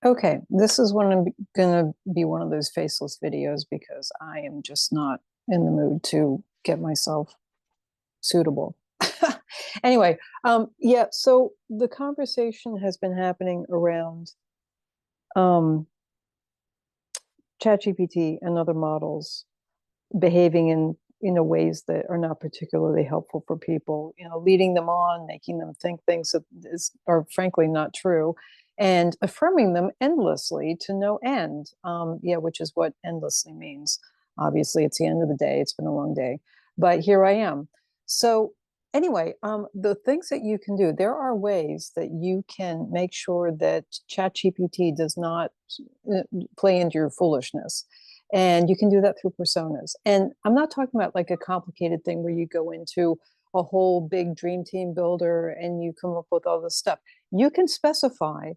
Okay, this is when I'm gonna be one of those faceless videos because I am just not in the mood to get myself suitable. Anyway, yeah, so the conversation has been happening around um, ChatGPT and other models behaving in ways that are not particularly helpful for people, leading them on, making them think things that are frankly not true, and affirming them endlessly to no end. Yeah, which is what endlessly means. Obviously, it's the end of the day. It's been a long day, but here I am. So anyway, the things that you can do, there are ways that you can make sure that ChatGPT does not play into your foolishness. And you can do that through personas. And I'm not talking about like a complicated thing where you go into a whole big dream team builder and you come up with all this stuff. You can specify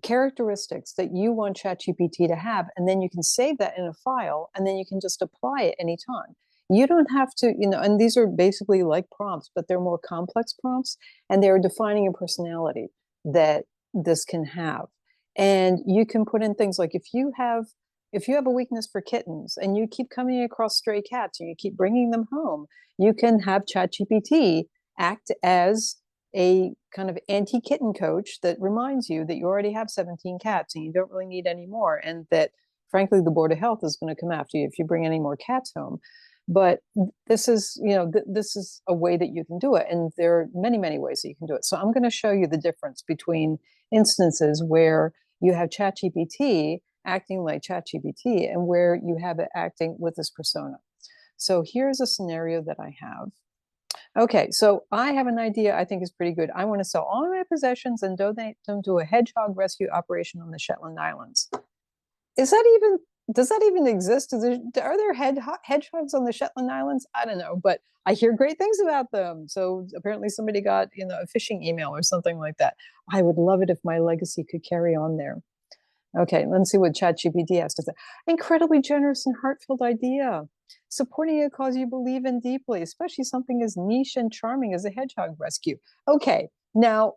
characteristics that you want ChatGPT to have, and then you can save that in a file, and then you can just apply it anytime. You don't have to, and these are basically like prompts, but they're more complex prompts, and they're defining a personality that this can have. And you can put in things like if you have a weakness for kittens and you keep coming across stray cats and you keep bringing them home, you can have ChatGPT act as a kind of anti-kitten coach that reminds you that you already have 17 cats and you don't really need any more, and that frankly the Board of Health is going to come after you if you bring any more cats home. But this is this is a way that you can do it, and there are many ways that you can do it. So I'm going to show you the difference between instances where you have ChatGPT acting like ChatGPT and where you have it acting with this persona. So here's a scenario that I have. Okay, so I have an idea I think is pretty good. I want to sell all my possessions and donate them to a hedgehog rescue operation on the Shetland Islands. Is that even, does that even exist? Are there hedgehogs on the Shetland Islands? I don't know, but I hear great things about them. So apparently somebody got, a phishing email or something like that. I would love it if my legacy could carry on there. Okay, let's see what ChatGPT has to say. Incredibly generous and heartfelt idea. Supporting a cause you believe in deeply, especially something as niche and charming as a hedgehog rescue. Okay, now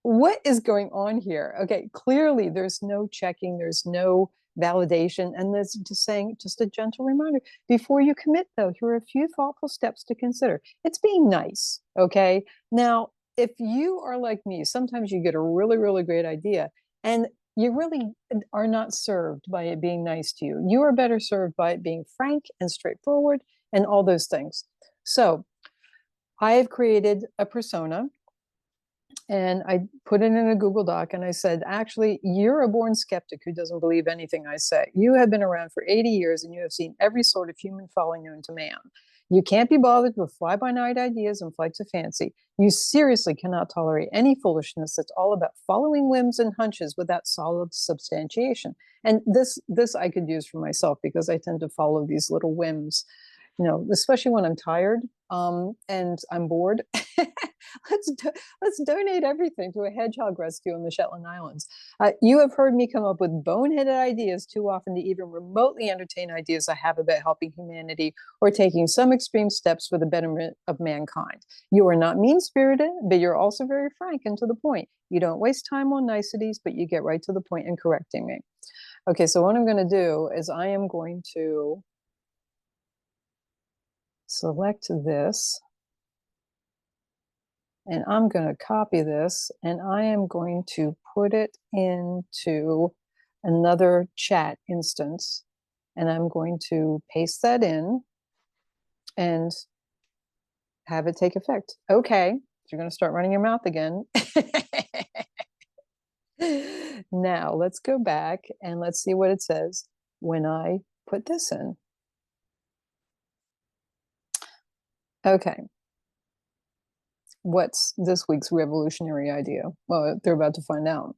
what is going on here? Okay, clearly there's no checking, there's no validation, and there's just saying, just a gentle reminder. Before you commit, though, here are a few thoughtful steps to consider. It's being nice, okay? Now, if you are like me, sometimes you get a really great idea, and you really are not served by it being nice to you. You are better served by it being frank and straightforward and all those things. So I have created a persona and I put it in a Google Doc and I said, actually, you're a born skeptic who doesn't believe anything I say. You have been around for 80 years and you have seen every sort of human folly known to man. You can't be bothered with fly-by-night ideas and flights of fancy. You seriously cannot tolerate any foolishness that's all about following whims and hunches without solid substantiation. And this I could use for myself because I tend to follow these little whims, especially when I'm tired and I'm bored. let's donate everything to a hedgehog rescue on the Shetland Islands. You have heard me come up with boneheaded ideas too often to even remotely entertain ideas I have about helping humanity or taking some extreme steps for the betterment of mankind. You are not mean-spirited, but you're also very frank and to the point. You don't waste time on niceties, but you get right to the point in correcting me. Okay, so what I'm going to do is I am going to select this. And I'm going to copy this and I am going to put it into another chat instance. And I'm going to paste that in and have it take effect. Okay, so you're going to start running your mouth again. Now let's go back and let's see what it says when I put this in. Okay. What's this week's revolutionary idea? Well, they're about to find out.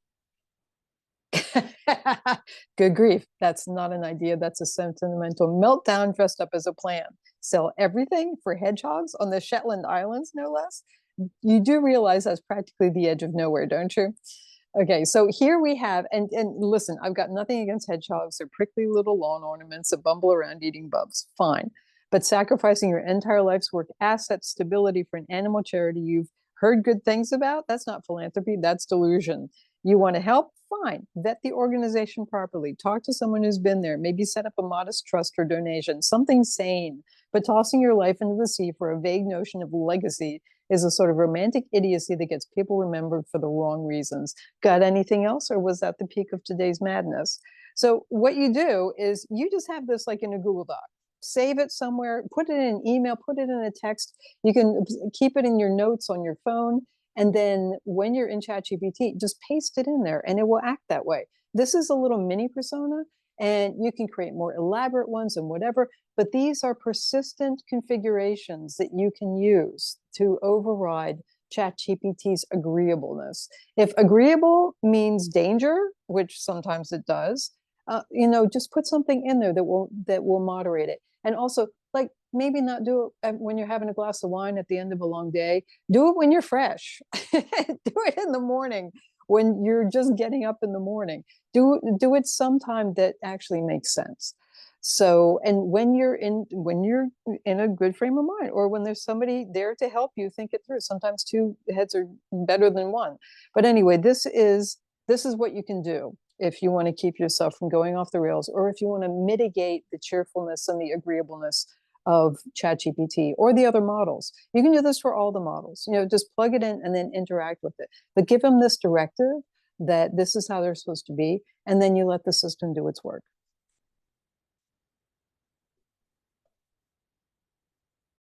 Good grief. That's not an idea. That's a sentimental meltdown dressed up as a plan. Sell everything for hedgehogs on the Shetland Islands, no less. You do realize that's practically the edge of nowhere, don't you? Okay, so here we have, and listen, I've got nothing against hedgehogs. They're prickly little lawn ornaments that bumble around eating bugs. Fine. But sacrificing your entire life's work, assets, stability for an animal charity you've heard good things about, that's not philanthropy, that's delusion. You want to help? Fine. Vet the organization properly. Talk to someone who's been there. Maybe set up a modest trust for donation, something sane. But tossing your life into the sea for a vague notion of legacy is a sort of romantic idiocy that gets people remembered for the wrong reasons. Got anything else, or was that the peak of today's madness? So what you do is you just have this like in a Google Doc. Save it somewhere, put it in an email, put it in a text. You can keep it in your notes on your phone. And then when you're in ChatGPT, just paste it in there and it will act that way. This is a little mini persona, and you can create more elaborate ones and whatever. But these are persistent configurations that you can use to override ChatGPT's agreeableness. If agreeable means danger, which sometimes it does, just put something in there that will moderate it. And also, like, maybe not do it when you're having a glass of wine at the end of a long day. Do it when you're fresh. Do it in the morning when you're just getting up in the morning. Do it sometime that actually makes sense. So, and when you're in a good frame of mind, or when there's somebody there to help you think it through. Sometimes two heads are better than one. But anyway, this is what you can do if you want to keep yourself from going off the rails, or if you want to mitigate the cheerfulness and the agreeableness of ChatGPT or the other models. You can do this for all the models. Just plug it in and then interact with it. But give them this directive that this is how they're supposed to be, and then you let the system do its work.